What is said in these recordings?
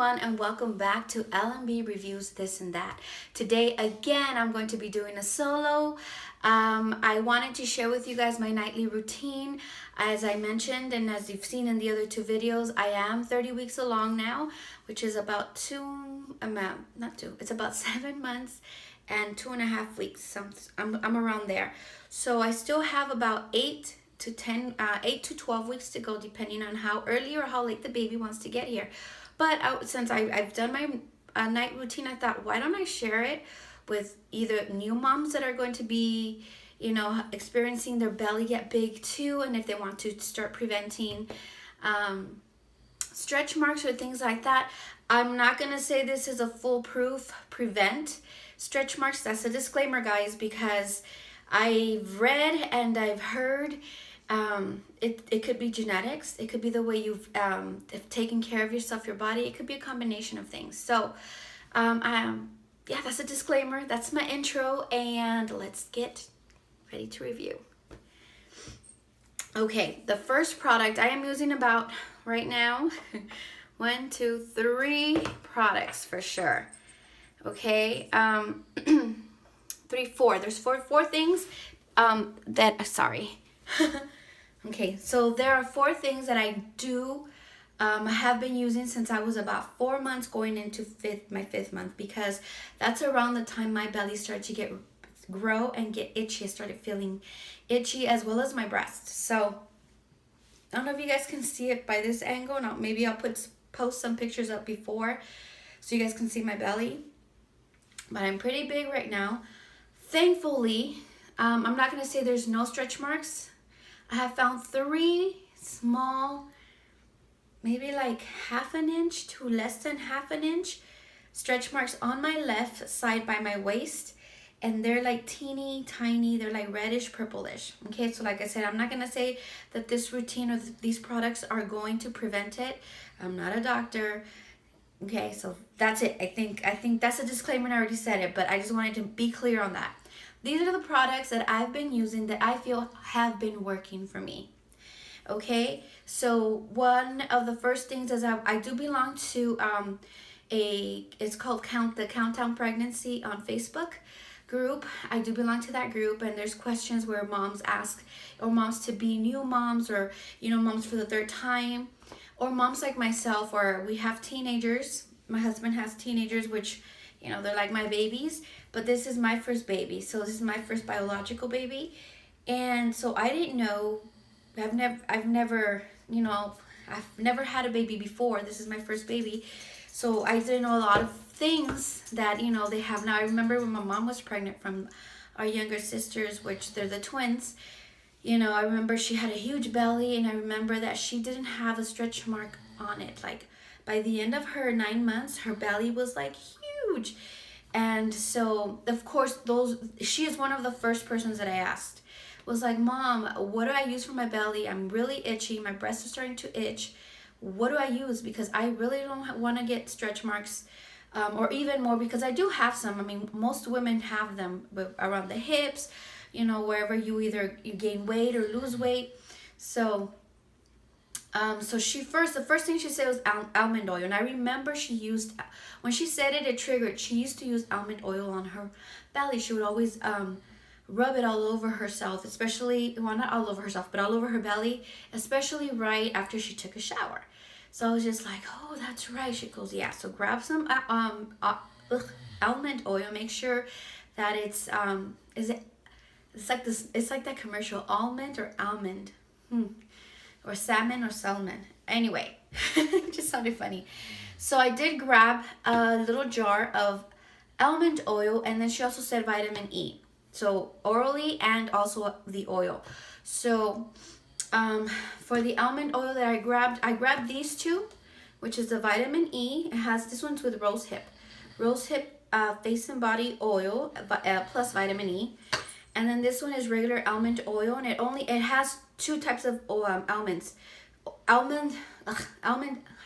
everyone, and welcome back to L&B Reviews This and That. Today again I'm going to be doing a solo. I wanted to share with you guys my nightly routine. As I mentioned and as you've seen in the other two videos, I am 30 weeks along now, which is about it's about 7 months and 2.5 weeks. I'm around there. So I still have about 8 to 12 weeks to go, depending on how early or how late the baby wants to get here. But since I've done my night routine, I thought, why don't I share it with either new moms that are going to be, experiencing their belly get big too, and if they want to start preventing stretch marks or things like that. I'm not going to say this is a foolproof prevent stretch marks. That's a disclaimer, guys, because I've read and I've heard it could be genetics. It could be the way you've taken care of yourself, your body. It could be a combination of things. So, yeah, that's a disclaimer. That's my intro, and let's get ready to review. Okay, the first product I am using about right now, 1, 2, 3 products for sure. Okay, 3, 4. There's four things sorry. Okay, so there are 4 things that I do have been using since I was about 4 months going into my fifth month, because that's around the time my belly started to grow and get itchy. I started feeling itchy, as well as my breast. So I don't know if you guys can see it by this angle. Now maybe I'll post some pictures up before so you guys can see my belly. But I'm pretty big right now. Thankfully, I'm not going to say there's no stretch marks. I have found 3 small, maybe like 1/2 inch to less than 1/2 inch stretch marks on my left side by my waist. And they're like teeny tiny. They're like reddish purplish. Okay, so like I said, I'm not going to say that this routine or these products are going to prevent it. I'm not a doctor. Okay, so that's it. I think that's a disclaimer, and I already said it, but I just wanted to be clear on that. These are the products that I've been using that I feel have been working for me. Okay, so one of the first things is I do belong to it's called the Countdown Pregnancy on Facebook group. I do belong to that group, and there's questions where moms ask, or moms to be new moms, or moms for the 3rd time, or moms like myself, or we have teenagers. My husband has teenagers, which they're like my babies, but this is my first baby. So this is my first biological baby. And so I didn't know, I've never had a baby before. This is my first baby. So I didn't know a lot of things that, they have now. I remember when my mom was pregnant from our younger sisters, which they're the twins. I remember she had a huge belly, and I remember that she didn't have a stretch mark on it. Like by the end of her 9 months, her belly was like huge. And so of course she is one of the first persons that I asked, was like, Mom, what do I use for my belly? I'm really itchy. My breast is starting to itch. What do I use? Because I really don't want to get stretch marks, or even more, because I do have some. I mean, most women have them around the hips, wherever you gain weight or lose weight. So so the first thing she said was almond oil. And I remember when she said it triggered. She used to use almond oil on her belly. She would always rub it all over herself, especially, well, not all over herself, but all over her belly, especially right after she took a shower. So I was just like, oh, that's right. She goes, yeah, so grab some almond oil. Make sure that it's like that commercial, almond or almond, or salmon or salmon. Anyway, it just sounded funny. So I did grab a little jar of almond oil, and then she also said vitamin E. So orally and also the oil. So for the almond oil that I grabbed these 2, which is the vitamin E. It has, this one's with rosehip face and body oil plus vitamin E. And then this one is regular almond oil, and it has 2 types of almonds. Almond, I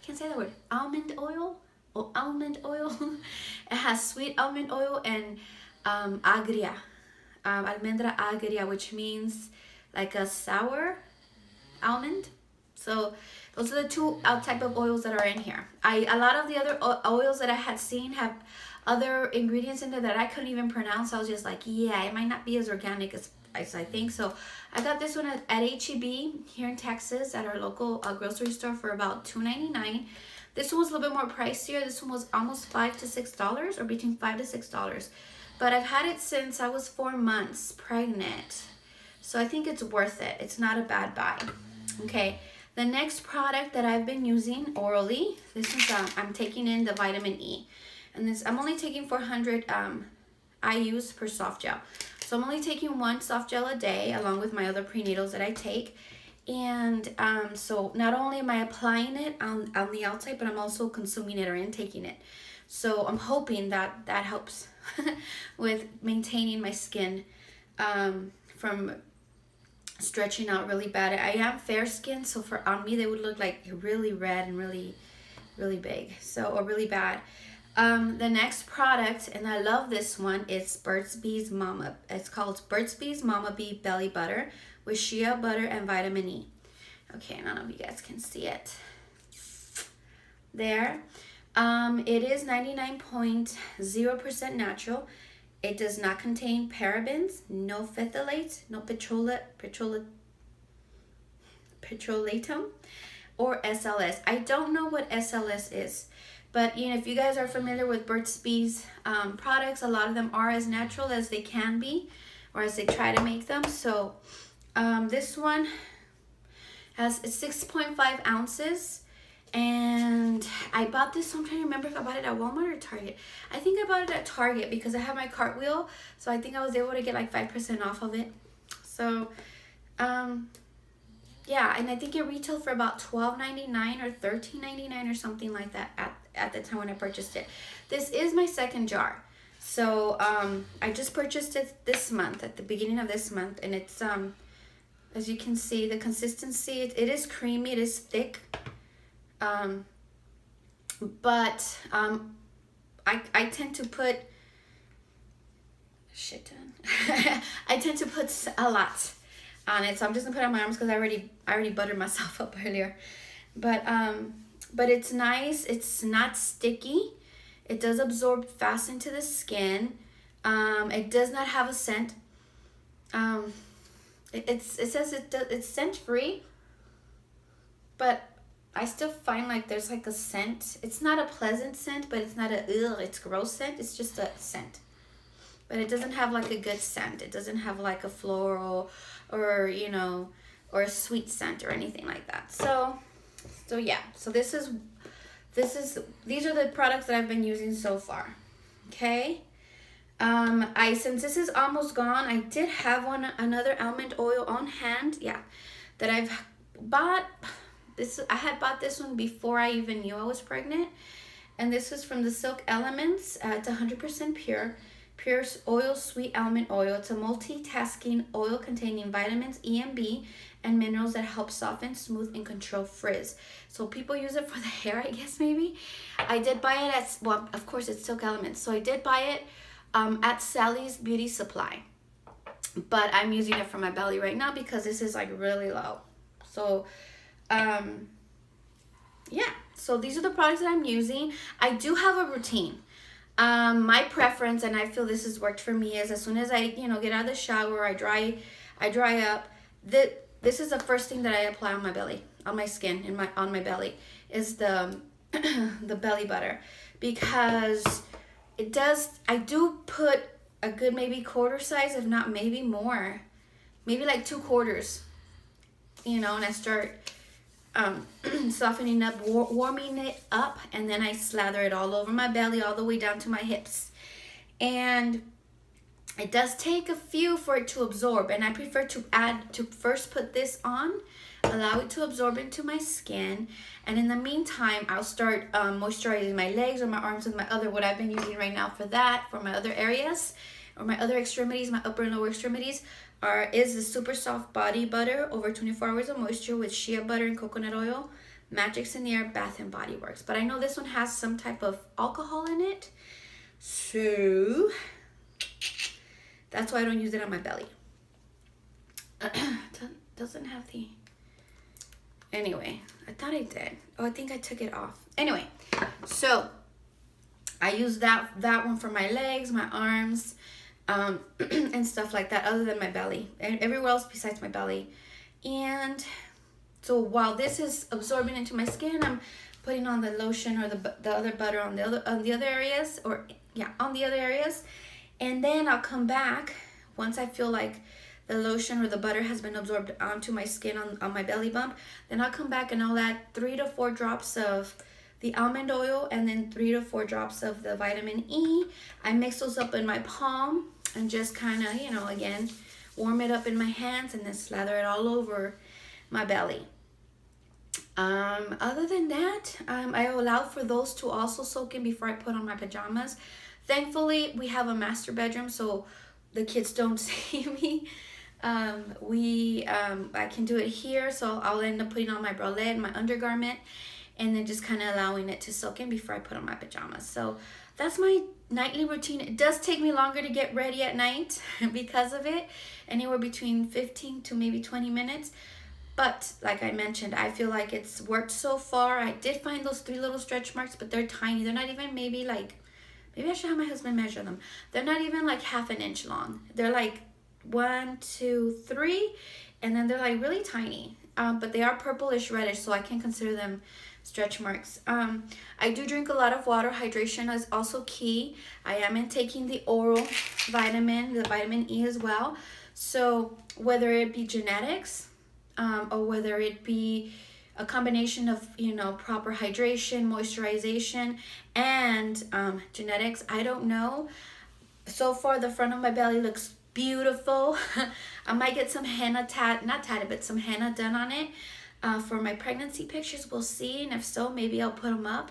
can't say that word. Almond oil. It has sweet almond oil and agria, almendra agria, which means like a sour almond. So those are the two type of oils that are in here. A lot of the other oils that I had seen have other ingredients in there that I couldn't even pronounce. I was just like, yeah, it might not be as organic as I think. So I got this one at H-E-B here in Texas at our local grocery store for about $2.99. This one was a little bit more pricier. This one was almost $5 to $6, or between $5 to $6. But I've had it since I was 4 months pregnant. So I think it's worth it. It's not a bad buy. Okay. The next product that I've been using orally, this is I'm taking in the vitamin E, and this I'm only taking 400 IUs per soft gel. So I'm only taking one soft gel a day along with my other prenatals that I take. And so not only am I applying it on the outside, but I'm also consuming it or intaking it. So I'm hoping that that helps with maintaining my skin from stretching out really bad. I am fair skinned, so on me they would look like really red and really big, so, or really bad. The next product, and I love this one, it's Burt's Bees Mama. It's called Burt's Bees Mama Bee Belly Butter with shea butter and vitamin E. Okay, I don't know if you guys can see it there. It is 99.0% natural. It does not contain parabens, no phthalates, no petrolatum, or SLS. I don't know what SLS is, but you know, if you guys are familiar with Burt's Bees products, a lot of them are as natural as they can be, or as they try to make them. So this one has 6.5 ounces. And I bought this, so I'm trying to remember if I bought it at Walmart or Target. I think I bought it at Target because I have my cartwheel, so I think I was able to get like 5% off of it. So yeah, and I think it retailed for about $12.99 or $13.99 or something like that at the time when I purchased it. This is my second jar. So I just purchased it this month, at the beginning of this month, and it's as you can see, the consistency, it is creamy, it is thick. But I tend to put shit ton. I tend to put a lot on it, so I'm just gonna put it on my arms because I already buttered myself up earlier. But it's nice. It's not sticky. It does absorb fast into the skin. It does not have a scent. It says it's scent free, but I still find like there's like a scent. It's not a pleasant scent, but it's not it's gross scent. It's just a scent. But it doesn't have like a good scent. It doesn't have like a floral or, you know, or a sweet scent or anything like that. So yeah. So these are the products that I've been using so far. Okay. Since this is almost gone, I did have another almond oil on hand. Yeah. That I've bought. I had bought this one before I even knew I was pregnant, and this is from the Silk Elements. It's 100% pure oil, sweet almond oil. It's a multitasking oil containing vitamins E and B and minerals that help soften, smooth, and control frizz. So people use it for the hair, I guess, maybe. I did buy it at, well, of course it's Silk Elements, so I did buy it at Sally's Beauty Supply, but I'm using it for my belly right now because this is like really low. So yeah, so these are the products that I'm using. I do have a routine. My preference, and I feel this has worked for me, is as soon as I, get out of the shower, I dry up. This is the first thing that I apply on my belly, on my skin, on my belly, is the the belly butter, because I do put a good maybe quarter size, if not maybe more, maybe like 2 quarters, and I start softening up, warming it up, and then I slather it all over my belly, all the way down to my hips. And it does take a few for it to absorb, and I prefer to first put this on, allow it to absorb into my skin, and in the meantime I'll start moisturizing my legs or my arms with what I've been using right now for my other areas, or my other extremities, my upper and lower extremities, is the super soft body butter over 24 hours of moisture with shea butter and coconut oil, Magic's in the Air Bath and Body Works. But I know this one has some type of alcohol in it, so that's why I don't use it on my belly. Doesn't have the, Anyway, I thought I did. Oh, I think I took it off. Anyway, so I use that one for my legs, my arms, and stuff like that, other than my belly. And everywhere else besides my belly. And so while this is absorbing into my skin, I'm putting on the lotion or the other butter on the other areas, or yeah, on the other areas. And then I'll come back once I feel like the lotion or the butter has been absorbed onto my skin on my belly bump. Then I'll come back and I'll add 3 to 4 drops of the almond oil and then 3 to 4 drops of the vitamin E. I mix those up in my palm and just kind of, you know, again, warm it up in my hands and then slather it all over my belly. Other than that, I allow for those to also soak in before I put on my pajamas. Thankfully, we have a master bedroom, so the kids don't see me. I can do it here, so I'll end up putting on my bralette, my undergarment, and then just kind of allowing it to soak in before I put on my pajamas. So that's my nightly routine. It does take me longer to get ready at night because of it, anywhere between 15 to maybe 20 minutes. But like I mentioned, I feel like it's worked so far. I did find those 3 little stretch marks, but they're tiny. They're not even maybe I should have my husband measure them. They're not even like half an inch long. They're like 1, 2, 3, and then they're like really tiny. But they are purplish reddish, so I can consider them stretch marks. I do drink a lot of water. Hydration is also key. I am taking the oral vitamin, the vitamin E as well. So whether it be genetics, or whether it be a combination of, you know, proper hydration, moisturization, and genetics, I don't know. So far, the front of my belly looks beautiful. I might get some henna some henna done on it for my pregnancy pictures. We'll see, and if so, maybe I'll put them up.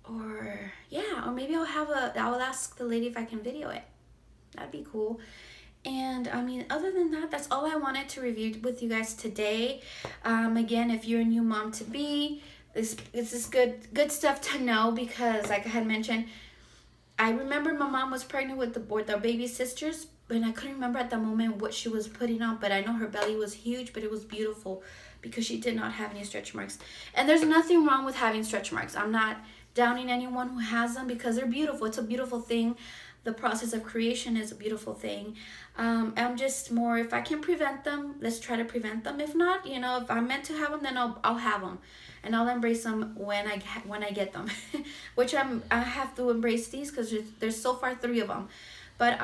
Or maybe I'll ask the lady if I can video it. That'd be cool. And I mean, other than that, that's all I wanted to review with you guys today. Again, if you're a new mom to be, this is good stuff to know, because like I had mentioned, I remember my mom was pregnant with the baby sisters, and I couldn't remember at the moment what she was putting on, but I know her belly was huge, but it was beautiful because she did not have any stretch marks. And there's nothing wrong with having stretch marks. I'm not downing anyone who has them, because they're beautiful. It's a beautiful thing. The process of creation is a beautiful thing. I'm just more, if I can prevent them, let's try to prevent them. If not, you know, if I'm meant to have them, then I'll have them, and I'll embrace them when I get them. Which I have to embrace these because there's so far 3 of them. But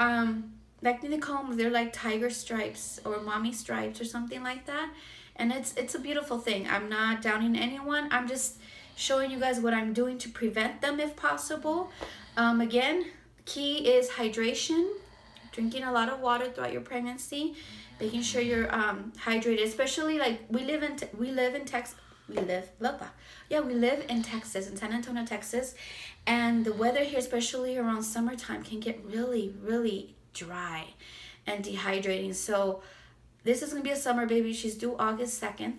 like they call them, they're like tiger stripes or mommy stripes or something like that. And it's a beautiful thing. I'm not downing anyone. I'm just showing you guys what I'm doing to prevent them if possible. Again, key is hydration, drinking a lot of water throughout your pregnancy, making sure you're hydrated, especially like we live in Texas, in San Antonio, Texas, and the weather here, especially around summertime, can get really, really dry and dehydrating. So this is gonna be a summer baby. She's due August 2nd.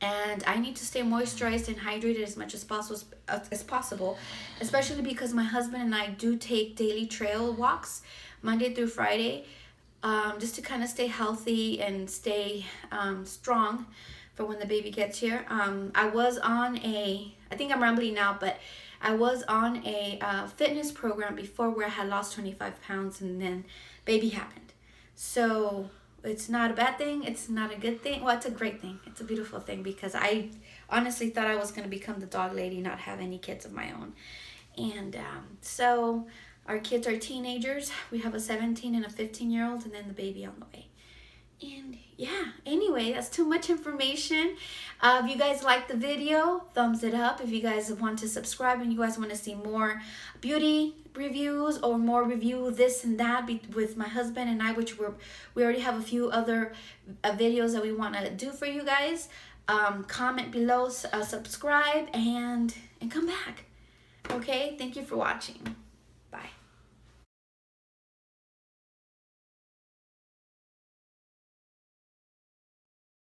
And I need to stay moisturized and hydrated as much as possible, especially because my husband and I do take daily trail walks Monday through Friday, just to kind of stay healthy and stay strong for when the baby gets here. I was on I think I'm rambling now, but I was on a fitness program before where I had lost 25 pounds, and then baby happened. So it's not a bad thing. It's not a good thing. Well, it's a great thing. It's a beautiful thing, because I honestly thought I was going to become the dog lady, not have any kids of my own. And so our kids are teenagers. We have a 17 and a 15-year-old, and then the baby on the way. And yeah, anyway, that's too much information. If you guys like the video, thumbs it up. If you guys want to subscribe and you guys want to see more beauty reviews or more review this and that with my husband and I, which we already have a few other videos that we want to do for you guys, comment below, subscribe, and come back. Okay, thank you for watching. Bye.